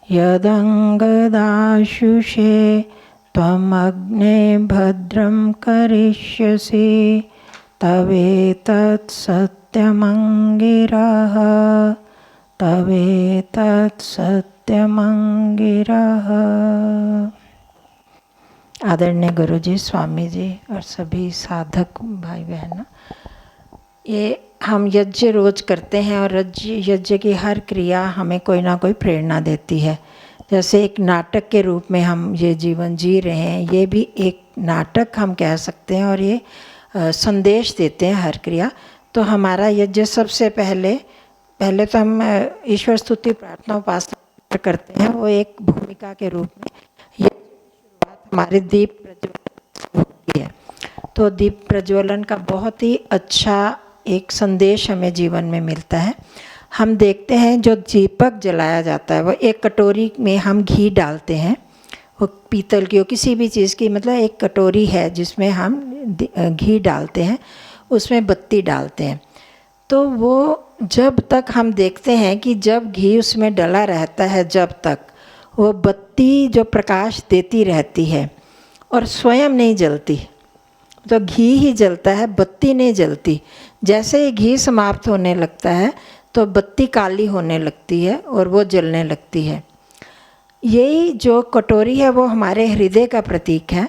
यदङ्गदाशुषे त्वमग्ने भद्रं करिष्यसि तवेतत् सत्यमङ्गिरः तवेतत् सत्यमङ्गिरः। आदरणीय गुरुजी, स्वामी जी और सभी साधक भाई बहन, ये हम यज्ञ रोज करते हैं और यज्ञ की हर क्रिया हमें कोई ना कोई प्रेरणा देती है। जैसे एक नाटक के रूप में हम ये जीवन जी रहे हैं, ये भी एक नाटक हम कह सकते हैं और ये संदेश देते हैं हर क्रिया। तो हमारा यज्ञ सबसे पहले तो हम ईश्वर स्तुति प्रार्थना उपासना करते हैं, वो एक भूमिका के रूप में। ये शुरुआत हमारे दीप प्रज्वलन होती है। तो दीप प्रज्वलन का बहुत ही अच्छा एक संदेश हमें जीवन में मिलता है। हम देखते हैं जो दीपक जलाया जाता है वो एक कटोरी में हम घी डालते हैं, वो पीतल की हो किसी भी चीज़ की, मतलब एक कटोरी है जिसमें हम घी डालते हैं, उसमें बत्ती डालते हैं। तो वो जब तक हम देखते हैं कि जब घी उसमें डला रहता है, जब तक वो बत्ती जो प्रकाश देती रहती है और स्वयं नहीं जलती, तो घी ही जलता है, बत्ती नहीं जलती। जैसे ही घी समाप्त होने लगता है तो बत्ती काली होने लगती है और वो जलने लगती है। यही जो कटोरी है वो हमारे हृदय का प्रतीक है।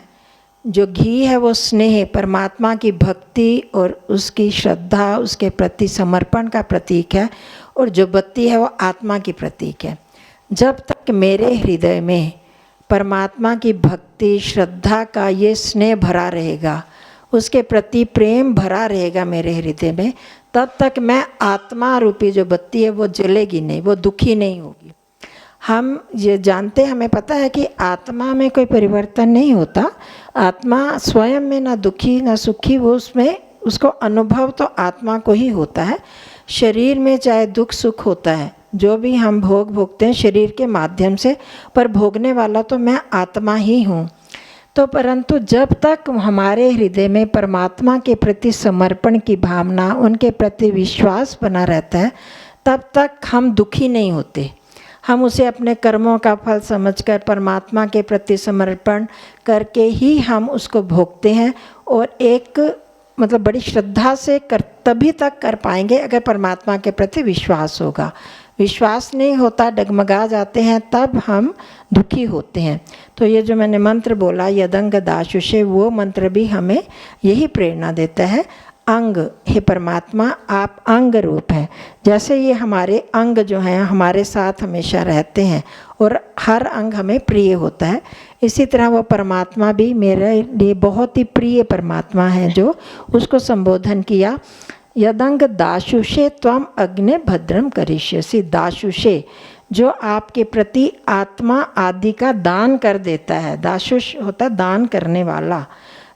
जो घी है वो स्नेह, परमात्मा की भक्ति और उसकी श्रद्धा, उसके प्रति समर्पण का प्रतीक है। और जो बत्ती है वो आत्मा की प्रतीक है। जब तक मेरे हृदय में परमात्मा की भक्ति, श्रद्धा का ये स्नेह भरा रहेगा, उसके प्रति प्रेम भरा रहेगा मेरे हृदय में, तब तक मैं आत्मा रूपी जो बत्ती है वो जलेगी नहीं, वो दुखी नहीं होगी। हम ये जानते हैं, हमें पता है कि आत्मा में कोई परिवर्तन नहीं होता। आत्मा स्वयं में ना दुखी ना सुखी, वो उसमें उसको अनुभव तो आत्मा को ही होता है। शरीर में चाहे दुख सुख होता है, जो भी हम भोगते हैं शरीर के माध्यम से, पर भोगने वाला तो मैं आत्मा ही हूँ। तो परंतु जब तक हमारे हृदय में परमात्मा के प्रति समर्पण की भावना, उनके प्रति विश्वास बना रहता है, तब तक हम दुखी नहीं होते। हम उसे अपने कर्मों का फल समझकर परमात्मा के प्रति समर्पण करके ही हम उसको भोगते हैं। और एक मतलब बड़ी श्रद्धा से तभी तक कर पाएंगे अगर परमात्मा के प्रति विश्वास होगा। विश्वास नहीं होता, डगमगा जाते हैं, तब हम दुखी होते हैं। तो ये जो मैंने मंत्र बोला यदंग दाशुषे, वो मंत्र भी हमें यही प्रेरणा देता है। अंग, हे परमात्मा आप अंग रूप हैं। जैसे ये हमारे अंग जो हैं हमारे साथ हमेशा रहते हैं और हर अंग हमें प्रिय होता है, इसी तरह वो परमात्मा भी मेरे लिए बहुत ही प्रिय परमात्मा है। जो उसको संबोधन किया, यदंग दाशुषे त्वम अग्ने भद्रम करिष्यसि। दाशुषे जो आपके प्रति आत्मा आदि का दान कर देता है। दाशुष होता है दान करने वाला,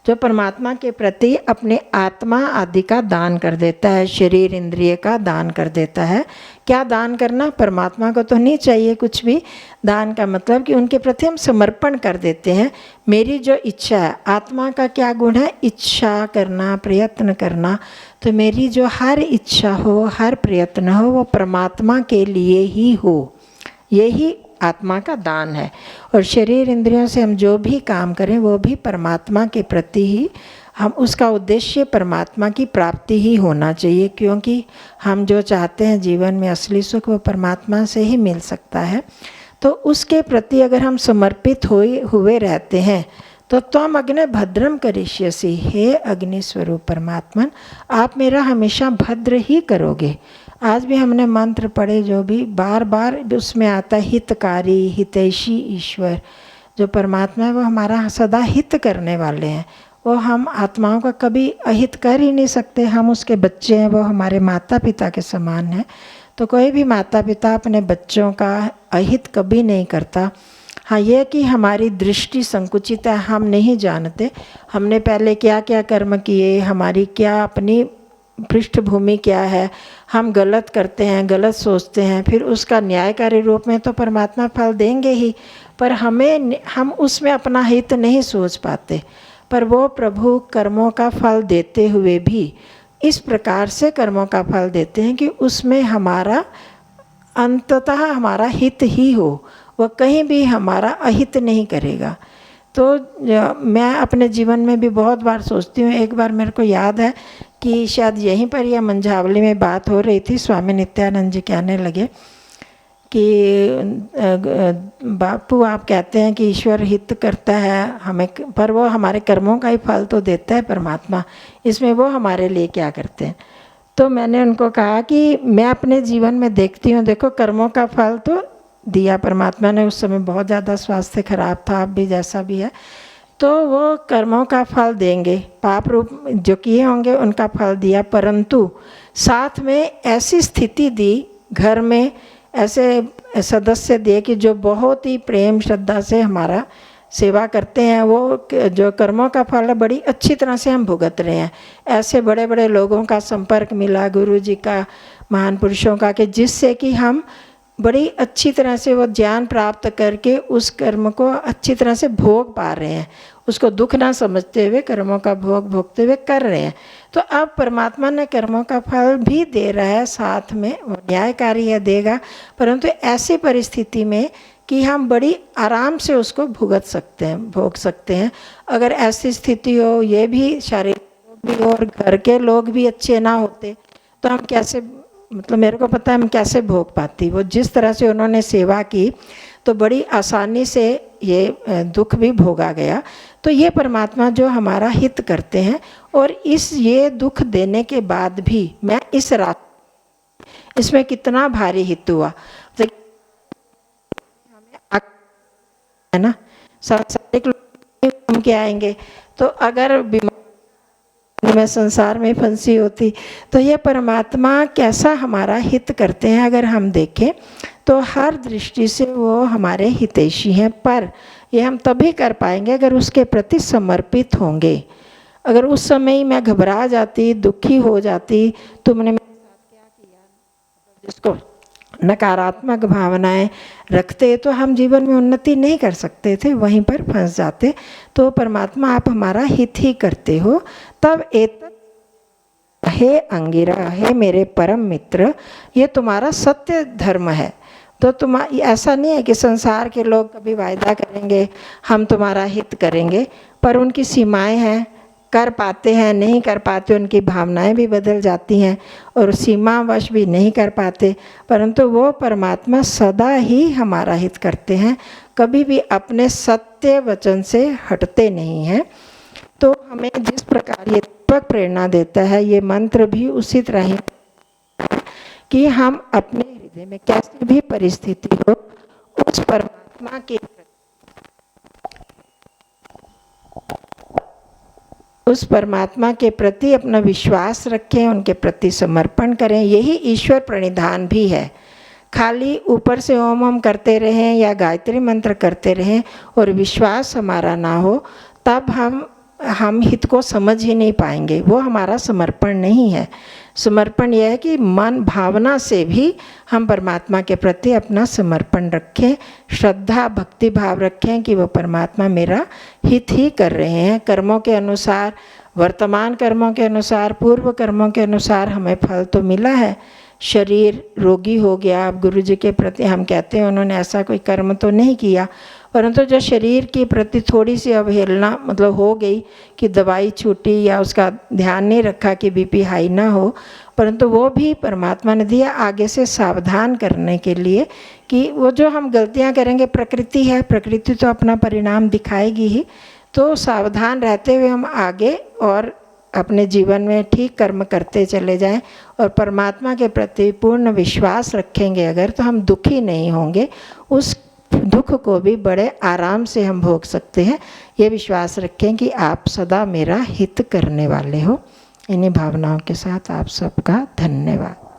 जो परमात्मा के प्रति अपने आत्मा आदि का दान कर देता है, शरीर इंद्रिय का दान कर देता है। क्या दान करना? परमात्मा को तो नहीं चाहिए कुछ भी। दान का मतलब कि उनके प्रति हम समर्पण कर देते हैं। मेरी जो इच्छा है, आत्मा का क्या गुण है? इच्छा करना, प्रयत्न करना। तो मेरी जो हर इच्छा हो, हर प्रयत्न हो, वो परमात्मा के लिए ही हो, यही आत्मा का दान है। और शरीर इंद्रियों से हम जो भी काम करें वो भी परमात्मा के प्रति ही, हम उसका उद्देश्य परमात्मा की प्राप्ति ही होना चाहिए। क्योंकि हम जो चाहते हैं जीवन में असली सुख, वो परमात्मा से ही मिल सकता है। तो उसके प्रति अगर हम समर्पित हुए रहते हैं तो त्वम अग्ने भद्रम करिष्यसि, हे अग्नि स्वरूप परमात्मन आप मेरा हमेशा भद्र ही करोगे। आज भी हमने मंत्र पढ़े, जो भी बार बार उसमें आता है हितकारी, हितैषी ईश्वर। जो परमात्मा है वो हमारा सदा हित करने वाले हैं। वो हम आत्माओं का कभी अहित कर ही नहीं सकते। हम उसके बच्चे हैं, वो हमारे माता पिता के समान हैं। तो कोई भी माता पिता अपने बच्चों का अहित कभी नहीं करता। हाँ, ये कि हमारी दृष्टि संकुचित है, हम नहीं जानते हमने पहले क्या क्या कर्म किए, हमारी क्या अपनी पृष्ठभूमि क्या है। हम गलत करते हैं, गलत सोचते हैं, फिर उसका न्यायकारी रूप में तो परमात्मा फल देंगे ही, पर हम उसमें अपना हित नहीं सोच पाते। पर वो प्रभु कर्मों का फल देते हुए भी इस प्रकार से कर्मों का फल देते हैं कि उसमें हमारा अंततः हमारा हित ही हो। वह कहीं भी हमारा अहित नहीं करेगा। तो मैं अपने जीवन में भी बहुत बार सोचती हूँ। एक बार मेरे को याद है कि शायद यहीं पर या मंझावली में बात हो रही थी, स्वामी नित्यानंद जी कहने लगे कि बापू आप कहते हैं कि ईश्वर हित करता है हमें, पर वो हमारे कर्मों का ही फल तो देता है परमात्मा, इसमें वो हमारे लिए क्या करते हैं। तो मैंने उनको कहा कि मैं अपने जीवन में देखती हूँ, देखो कर्मों का फल तो दिया परमात्मा ने, उस समय बहुत ज़्यादा स्वास्थ्य खराब था, अब भी जैसा भी है, तो वो कर्मों का फल देंगे, पाप रूप जो किए होंगे उनका फल दिया, परंतु साथ में ऐसी स्थिति दी, घर में ऐसे सदस्य दिए कि जो बहुत ही प्रेम श्रद्धा से हमारा सेवा करते हैं, वो जो कर्मों का फल है बड़ी अच्छी तरह से हम भुगत रहे हैं। ऐसे बड़े बड़े लोगों का संपर्क मिला, गुरु जी का, महान पुरुषों का, कि जिससे कि हम बड़ी अच्छी तरह से वो ज्ञान प्राप्त करके उस कर्म को अच्छी तरह से भोग पा रहे हैं, उसको दुख ना समझते हुए कर्मों का भोग भोगते हुए कर रहे हैं। तो अब परमात्मा ने कर्मों का फल भी दे रहा है, साथ में वो न्यायकारी है, देगा, परंतु ऐसी परिस्थिति में कि हम बड़ी आराम से उसको भुगत सकते हैं, भोग सकते हैं। अगर ऐसी स्थिति हो, ये भी शारीरिक भी हो और घर के लोग भी अच्छे ना होते, तो हम कैसे, मतलब मेरे को पता है हम कैसे भोग पाती। वो जिस तरह से उन्होंने सेवा की तो बड़ी आसानी से ये दुख भी भोगा गया। तो ये परमात्मा जो हमारा हित करते हैं, और ये दुख देने के बाद भी मैं इस रात, इसमें कितना भारी हित हुआ है ना, सांसारिक लोग घूम के आएंगे, तो अगर बीमारी में संसार में फंसी होती, तो ये परमात्मा कैसा हमारा हित करते हैं अगर हम देखें तो हर दृष्टि से वो हमारे हितैषी हैं। पर ये हम तभी कर पाएंगे अगर उसके प्रति समर्पित होंगे। अगर उस समय ही मैं घबरा जाती, दुखी हो जाती, तुमने मेरे साथ क्या किया, जिसको नकारात्मक भावनाएं रखते, तो हम जीवन में उन्नति नहीं कर सकते थे, वहीं पर फंस जाते। तो परमात्मा आप हमारा हित ही करते हो, तब एतत् हे अंगिरा, हे मेरे परम मित्र, ये तुम्हारा सत्य धर्म है। तो तुम ऐसा नहीं है कि संसार के लोग कभी वायदा करेंगे हम तुम्हारा हित करेंगे, पर उनकी सीमाएं हैं, कर पाते हैं, नहीं कर पाते, उनकी भावनाएं भी बदल जाती हैं और सीमावश भी नहीं कर पाते, परंतु वो परमात्मा सदा ही हमारा हित करते हैं, कभी भी अपने सत्य वचन से हटते नहीं हैं। तो हमें जिस प्रकार ये दीपक प्रेरणा देता है, ये मंत्र भी उसी तरह ही कि हम अपने हृदय में कैसी भी परिस्थिति हो, उस परमात्मा के प्रति अपना विश्वास रखें, उनके प्रति समर्पण करें। यही ईश्वर प्रणिधान भी है। खाली ऊपर से ओम ओम करते रहें या गायत्री मंत्र करते रहें और विश्वास हमारा ना हो, तब हम हित को समझ ही नहीं पाएंगे। वो हमारा समर्पण नहीं है। समर्पण यह है कि मन भावना से भी हम परमात्मा के प्रति अपना समर्पण रखें, श्रद्धा भक्ति भाव रखें कि वो परमात्मा मेरा हित ही कर रहे हैं। कर्मों के अनुसार, वर्तमान कर्मों के अनुसार, पूर्व कर्मों के अनुसार हमें फल तो मिला है। शरीर रोगी हो गया, अब गुरु जी के प्रति हम कहते हैं उन्होंने ऐसा कोई कर्म तो नहीं किया, परंतु जो शरीर के प्रति थोड़ी सी अवहेलना मतलब हो गई कि दवाई छूटी या उसका ध्यान नहीं रखा कि बीपी हाई ना हो, परंतु वो भी परमात्मा ने दिया आगे से सावधान करने के लिए कि वो जो हम गलतियां करेंगे, प्रकृति है, प्रकृति तो अपना परिणाम दिखाएगी ही, तो सावधान रहते हुए हम आगे और अपने जीवन में ठीक कर्म करते चले जाएं और परमात्मा के प्रति पूर्ण विश्वास रखेंगे अगर, तो हम दुखी नहीं होंगे। उस दुख को भी बड़े आराम से हम भोग सकते हैं। ये विश्वास रखें कि आप सदा मेरा हित करने वाले हो। इन्हीं भावनाओं के साथ आप सबका धन्यवाद।